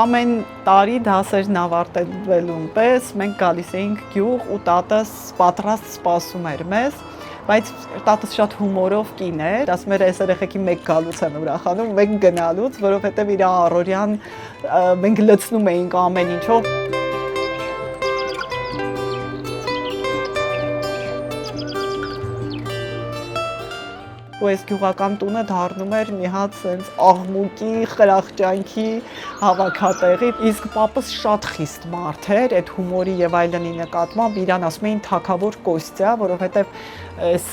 Ամեն տարի դասերն ավարտվելուն պես մենք գալիս էինք գյուղ ու տատս պատրաստ սպասում էր մեզ, բայց տատս շատ հումորով կին էր, ասում էր այս երեխեքի մեկ գալուց են ուրախանում, մեկ գնալուց, որովհետև իր առօրյան մենք լցնում էինք ամեն ինչով։ Ու այս գյուղական տունը դառնում էր մի հատ սենց աղմուկի, խրախճանքի հավաքատեղի, իսկ պապս շատ խիստ մարդ էր, այդ հումորի եւ այլնի նկատմամբ իրան ասում էին թագավոր Կոստյա, որովհետեւ այս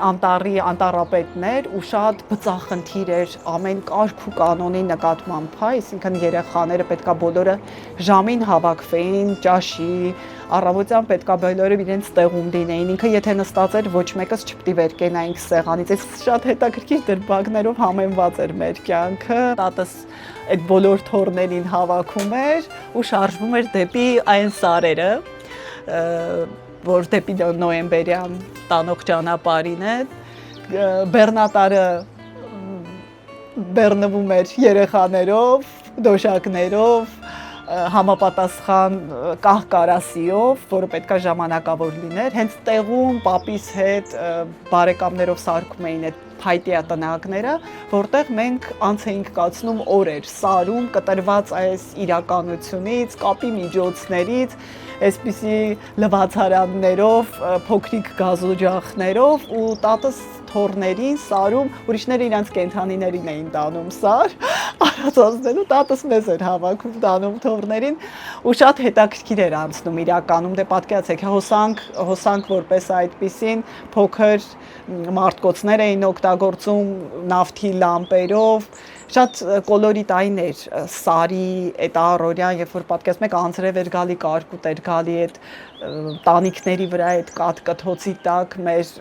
անտառի անտառապետներ ու շատ բծախնդիր էր ամեն կարգ ու կանոնի նկատմամբ, հա, այսինքն երեխաները պետքա բոլորը ժամին հավաքվեին, ճաշի, առավոտյան պետքա բոլորը իրենց տեղում լինեին, ինքը եթե նստած էր ոչ մեկս չպետք է վեր կենայինք սեղանից, այս շատ հետաքրքիր դրվագներով համեմված էր մեր կյանքը, տատս այդ բոլոր թորներին հավաքում էր ու շարժվում էր դեպի այն սարերը, որ դեպի նոյեմբերյան տանող ճանապարհին է, բեռնատարը բեռնվում էր երեխաներով, դոշակներով, համապատասխան կահկարասիով, որը պետքա ժամանակավոր լիներ, հենց տեղում պապիս հետ բարեկամներով սարքում էին այդ փայտյա տնակները, որտեղ մենք անց էինք կացնում օրեր, սարում կտրված այս իրականությունից, կապի միջոցներից, այսպիսի լվացարաններով, փոքրիկ գազօջախներով ու տատս թորներին սարում, ուրիշները իրանց կենթանիներին էին տանում սար, արածացնելու, տատս մեզ էր հավաքում տանում թորներին ու շատ հետաքրքիր էր անցնում իրականում, դե պատկերացեք, հոսանք որպես այդպիսին փոքր մարտկոցներ էին օգտագործում նավթի լամպերով, շատ կոլորիտային էր սարի այդ առօրյան, երբ որ պատկերացնում եք անձրև էր գալի, կարկուտ էր գալի այդ տանիքների վրա այդ կաթկթոցի տակ մեր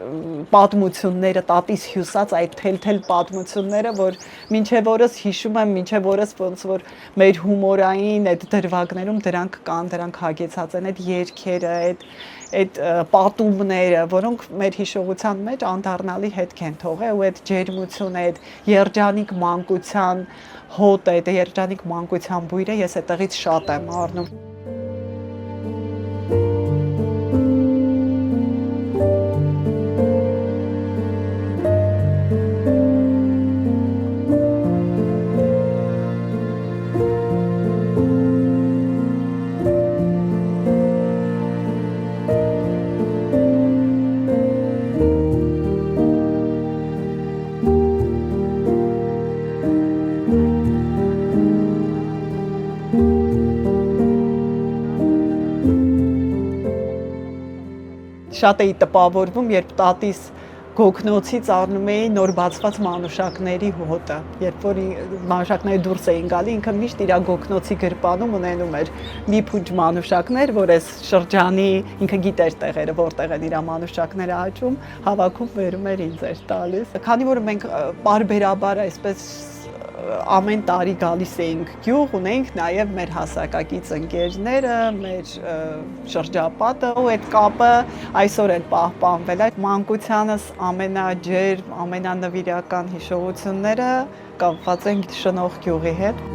պատմությունները, տատիս հյուսած այդ թել-թել պատմությունները, որ մինչև օրս հիշում եմ, մինչև օրս ոնց որ մեր հումորային այդ դրվագներում դրանք կան, դրանք հագեցած են այդ երգերը, այդ պատումները, որոնք մեր հիշողության մեջ անդառնալի հետք են թողել ու այդ ջերմությունը, այդ երջանիկ մանկության հոտը, այդ երջանիկ մանկության բույրը ես այդտեղից շատ եմ առնում։ Շատ էի տպավորվում, երբ տատիս գոգնոցից առնում էի նոր բացված մանուշակների հոտը, երբ որ մանուշակները դուրս էին գալի, ինքը միշտ իր գոգնոցի գրպանում ունենում էր մի փուջ մանուշակներ, որ այս շրջանի ինքը գիտեր տեղերը, որտեղ են իր մանուշակները աճում, հավաքում վերում էր ինձ էր տալիս։ Քանի որ մենք պարբերաբար այսպես ամեն տարի գալիս էինք գյուղ, ունեինք նաև մեր հասակակից ընկերները, մեր շրջապատը ու այդ կապը այսօր էլ պահպանվել է։ Մանկությանս ամենաջերմ, ամենանվիրական հիշողությունները կապված են Շնորհ գյուղի հետ։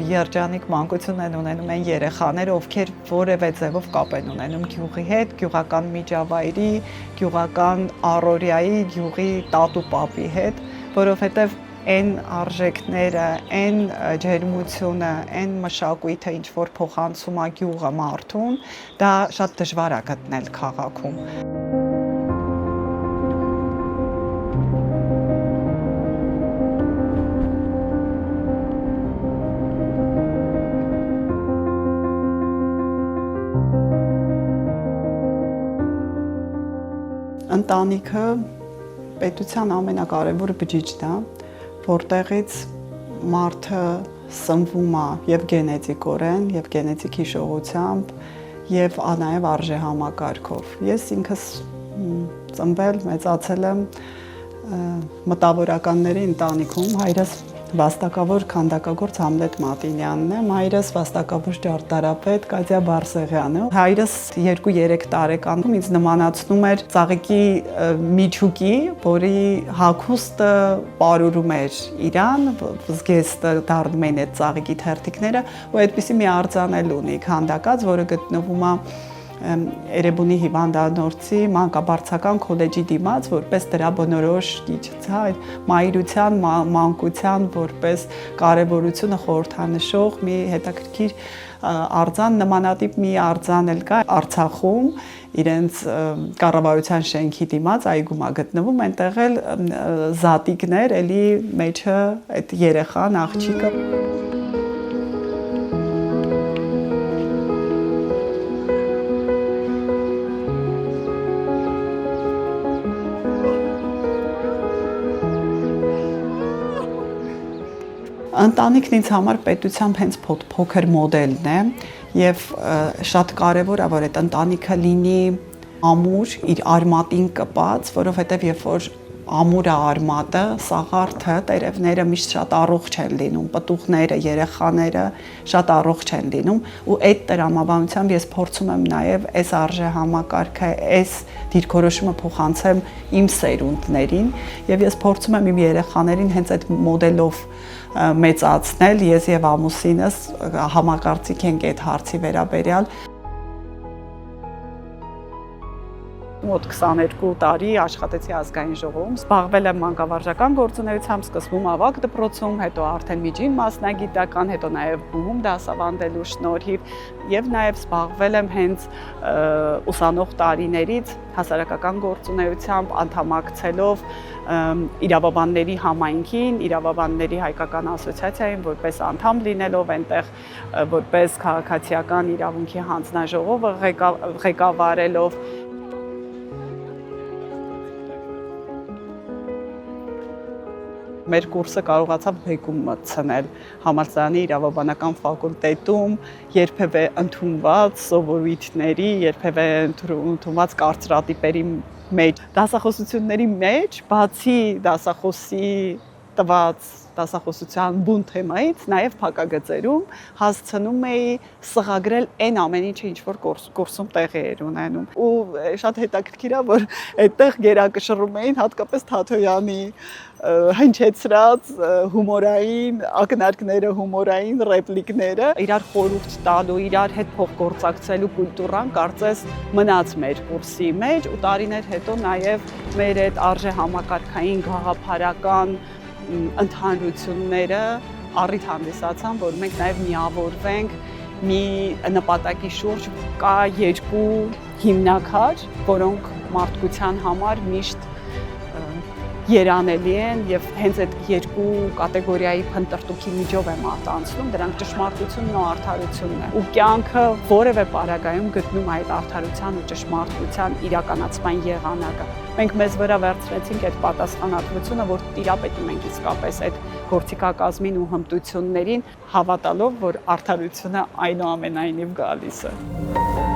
Երջանիկ մանկություն են ունենում են երեխաները, ովքեր որևէ ձևով կապ են ունենում գյուղի հետ, գյուղական միջավայրի, գյուղական առօրյայի, գյուղի տատու պապի հետ, որովհետև այն արժեքները, այն ջերմությունը, այն մշակույթը, ինչ որ փոխանցում է գյուղը մարդուն, դա շատ դժվար է գտնել քաղաքում։ Ընտանիքը պետության ամենակարևոր բջիջն է, որտեղից մարդը սնվում է եւ գենետիկորեն, եւ գենետիկ հիշողությամբ, եւ նաեւ արժեհամակարգով։ Ես ինքս ծնվել, մեծացել եմ մտավորականների ընտանիքում, հայրս Վաստակավոր քանդակագործ Համլետ Մատինյանն է, մայրս վաստակավոր ճարտարապետ Կատյա Բարսեղյանը։ Հայրս 2-3 տարեկանում ինձ նմանացնում էր ծաղիկի միջուկի, որի հագուստը պարուրում էր իրան, զգեստը դառնում էին այդ ծաղիկի թերթիկները, ու այդպիսի մի արձան ունի քանդակած, որը գտնվում է Էրեբունի հիվանդանոցի մանկաբարձական քոլեջի դիմաց, որպես դրա բնորոշ այդ մայրության, մանկության որպես կարևորությունը խորհրդանշող մի հետաքրքիր արձան, նմանատիպ մի արձան էլ կա Արցախում, իրենց կառավարության շենքի դիմաց այգում է գտնվում, այնտեղ էլ զատիկներ, էլի մեջը այդ երեխան, աղջիկը Ընտանիքն ինձ համար պետությամբ հենց փոքր մոդելն է եւ շատ կարեւոր է որ այդ ընտանիքը լինի ամուր, իր արմատին կպած, որովհետեւ երբ որ ամուր է արմատը, սաղարթը, տերևները միշտ շատ առողջ են լինում, պտուղները, երեխաները շատ առողջ են լինում ու այդ տրամաբանությամբ ես փորձում եմ նաեւ այս արժեհամակարգը, այս դիրքորոշումը փոխանցեմ իմ սերունդներին եւ ես փորձում եմ իմ երեխաներին հենց այդ մոդելով մեծացնել, ես եւ ամուսինս համակարծիք ենք այդ հարցի վերաբերյալ Մոտ 22 տարի աշխատեցի ազգային ժողովում, զբաղվել եմ մանկավարժական գործունեությամբ, սկզբում ավագ դպրոցում, հետո արդեն միջին մասնագիտական, հետո նաև բուհում դասավանդելու շնորհիվ եւ նաև զբաղվել եմ հենց ուսանող տարիներից հասարակական գործունեությամբ, անդամակցելով իրավաբանների համայնքին, իրավաբանների հայկական ասոցիացիային, որպես անդամ լինելով այնտեղ, որպես քաղաքացիական իրավունքի հանձնաժողովը ղեկավարելով Մեր կուրսը կարողացավ բեկում մտցնել համալսարանի իրավաբանական ֆակուլտետում, երբևէ ընդունված սովորույթների, երբևէ ընդունված կարծրատիպերի մեջ, դասախոսությունների մեջ, բացի դասախոսի տված դասախոսության բուն թեմայից, նաև փակագծերում հասցնում էի սղագրել այն ամեն ինչը, ինչ որ կուրսում տեղի էր ունենում։ Ու շատ հետաքրքիր է, որ այդտեղ գերակշռում էին հատկապես Թաթոյանի հնչեցրած հումորային ակնարկները, հումորային ռեպլիկները, իրար խորհուրդ տալու, իրար հետ փոխգործակցելու կուլտուրան կարծես մնաց մեր կուրսի մեջ ու տարիներ հետո նաև մեր այդ արժեհամակարգային գաղափարական ընդհանրությունները առիթ հանդիսացան, որ մենք նաև միավորվենք մի նպատակի շուրջ կա երկու հիմնաքար, որոնք մարդկության համար միշտ երանելի են եւ հենց այդ երկու կատեգորիայի փնտրտուքի միջով է մարտանցնում, դրանք ճշմարտությունն ու արդարությունն է։ Ու կյանքը որևէ պարագայում գտնում այդ արդարության ու ճշմարտության իրականացման եղանակը։ Մենք մեզ վրա վերցրեցինք այդ պատասխանատվությունը, որ տիրապետում ենք իսկապես այդ գործիքակազմին ու հմտություններին, հավատալով, որ արդարությունը այնուամենայնիվ գալիս է։